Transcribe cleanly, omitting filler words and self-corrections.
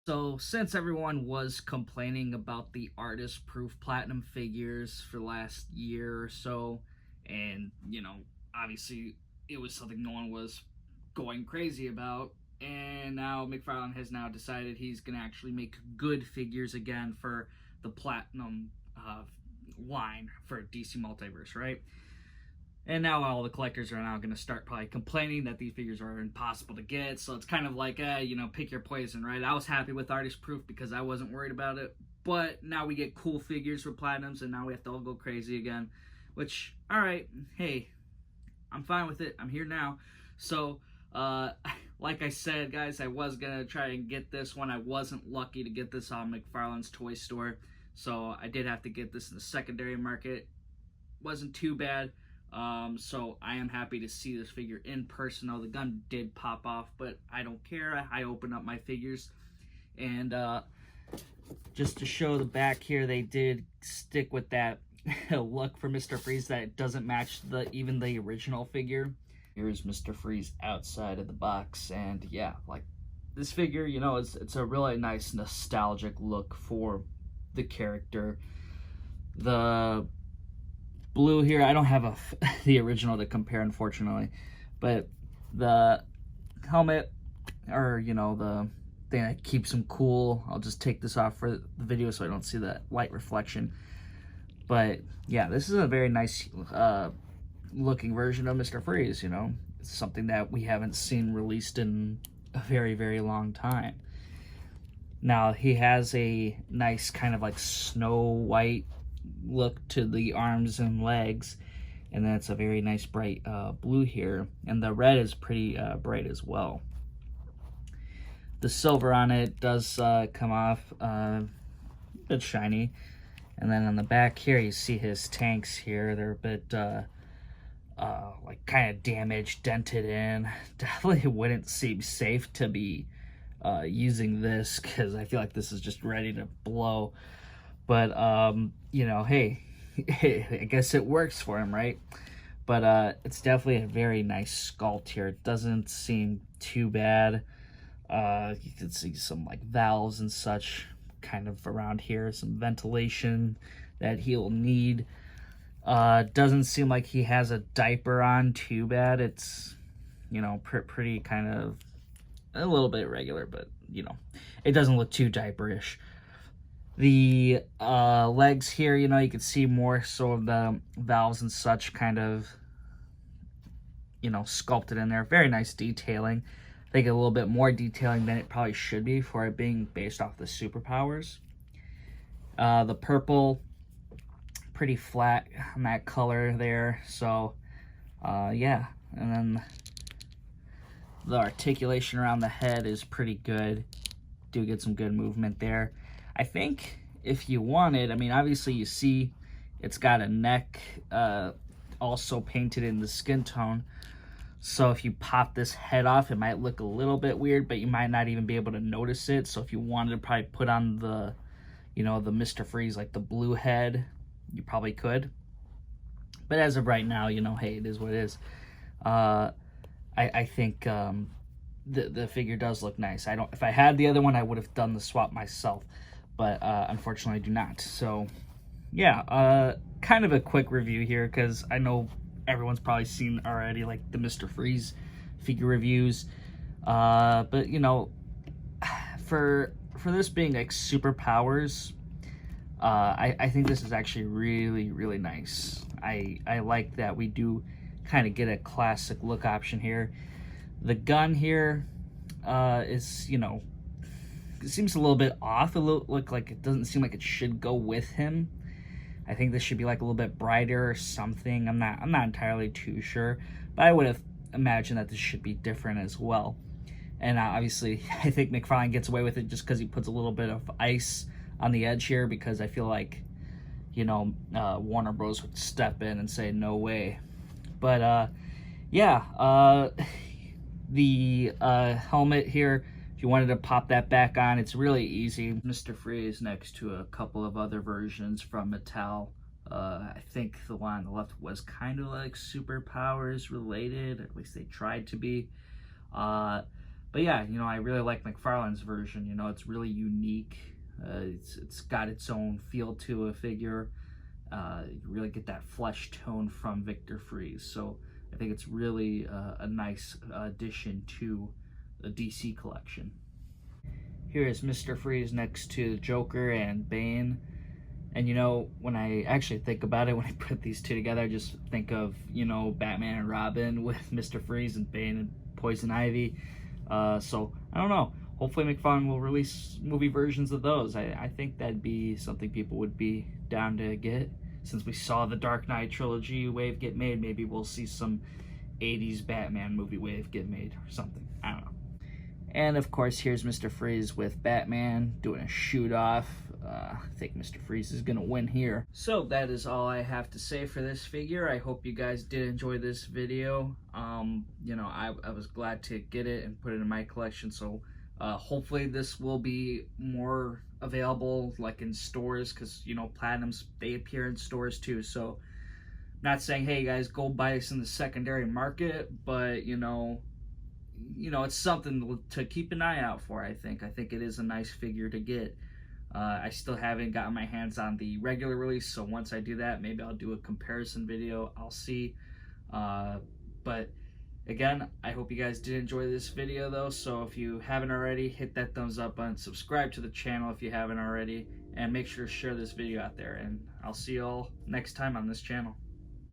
So, since everyone was complaining about the artist proof platinum figures for the last year or so, and obviously it was something no one was going crazy about, and now McFarlane has now decided he's going to actually make good figures again for the platinum line for DC Multiverse, right? And now all the collectors are now going to start probably complaining that these figures are impossible to get. So it's kind of like, pick your poison, right? I was happy with Artist Proof because I wasn't worried about it. But now we get cool figures with Platinums, and now we have to all go crazy again. Which, all right, hey, I'm fine with it. I'm here now. So, like I said, guys, I was going to try and get this one. I wasn't lucky to get this on McFarlane's toy store. So I did have to get this in the secondary market. Wasn't too bad. So I am happy to see this figure in person. Though the gun did pop off, but I don't care. I open up my figures, and just to show the back here, they did stick with that look for Mr. Freeze that doesn't match even the original figure. Here's Mr. Freeze outside of the box, and yeah, like this figure, it's a really nice nostalgic look for the character. The blue here, I don't have the original to compare, unfortunately, but the helmet, or the thing that keeps him cool, I'll just take this off for the video so I don't see that light reflection. But yeah, this is a very nice looking version of Mr. Freeze. It's something that we haven't seen released in a very, very long time. Now he has a nice kind of like Snow White look to the arms and legs, and then it's a very nice bright blue here, and the red is pretty bright as well. The silver on it does come off a bit shiny, and then on the back here you see his tanks here. They're a bit like kind of damaged, dented in. Definitely wouldn't seem safe to be using this, because I feel like this is just ready to blow. But, hey, I guess it works for him, right? But it's definitely a very nice sculpt here. It doesn't seem too bad. You can see some, like, valves and such kind of around here. Some ventilation that he'll need. Doesn't seem like he has a diaper on too bad. It's, pretty kind of a little bit irregular, but, it doesn't look too diaperish. The legs here, you can see more so of the valves and such kind of, sculpted in there. Very nice detailing. I think a little bit more detailing than it probably should be for it being based off the superpowers. The purple, pretty flat on that color there. So, yeah. And then the articulation around the head is pretty good. Do get some good movement there. I think if you wanted, obviously you see it's got a neck also painted in the skin tone. So if you pop this head off, it might look a little bit weird, but you might not even be able to notice it. So if you wanted to probably put on the, the Mr. Freeze, like the blue head, you probably could. But as of right now, hey, it is what it is. I think the figure does look nice. If I had the other one, I would have done the swap myself. But unfortunately I do not. So yeah, kind of a quick review here, because I know everyone's probably seen already like the Mr. Freeze figure reviews, but for this being like superpowers, I think this is actually really, really nice. I like that we do kind of get a classic look option here. The gun here is, it seems a little bit off. Look like it doesn't seem like it should go with him. I think this should be like a little bit brighter or something. I'm not entirely too sure, but I would have imagined that this should be different as well. And obviously, I think McFarlane gets away with it just because he puts a little bit of ice on the edge here, because I feel like, Warner Bros. Would step in and say no way. But yeah, the helmet here, if you wanted to pop that back on, it's really easy. Mr. Freeze next to a couple of other versions from Mattel. I think the one on the left was kind of like superpowers related, at least they tried to be. But yeah, I really like McFarlane's version. It's really unique. It's got its own feel to a figure. You really get that flesh tone from Victor Freeze. So I think it's really a nice addition to the DC collection. Here is Mr. Freeze next to the Joker and Bane. And when I actually think about it, when I put these two together, I just think of, Batman and Robin with Mr. Freeze and Bane and Poison Ivy. So I don't know. Hopefully McFarlane will release movie versions of those. I think that'd be something people would be down to get. Since we saw the Dark Knight trilogy wave get made, maybe we'll see some 80s Batman movie wave get made or something. I don't know. And of course, here's Mr. Freeze with Batman doing a shoot off. I think Mr. Freeze is going to win here. So that is all I have to say for this figure. I hope you guys did enjoy this video. I was glad to get it and put it in my collection. So hopefully this will be more available like in stores, because Platinums, they appear in stores too. So not saying, hey guys, go buy this in the secondary market, but it's something to keep an eye out for. I think it is a nice figure to get. I still haven't gotten my hands on the regular release, so once I do that, maybe I'll do a comparison video. I'll see. But again, I hope you guys did enjoy this video though. So if you haven't already, hit that thumbs up button, subscribe to the channel if you haven't already, and make sure to share this video out there. And I'll see you all next time on this channel.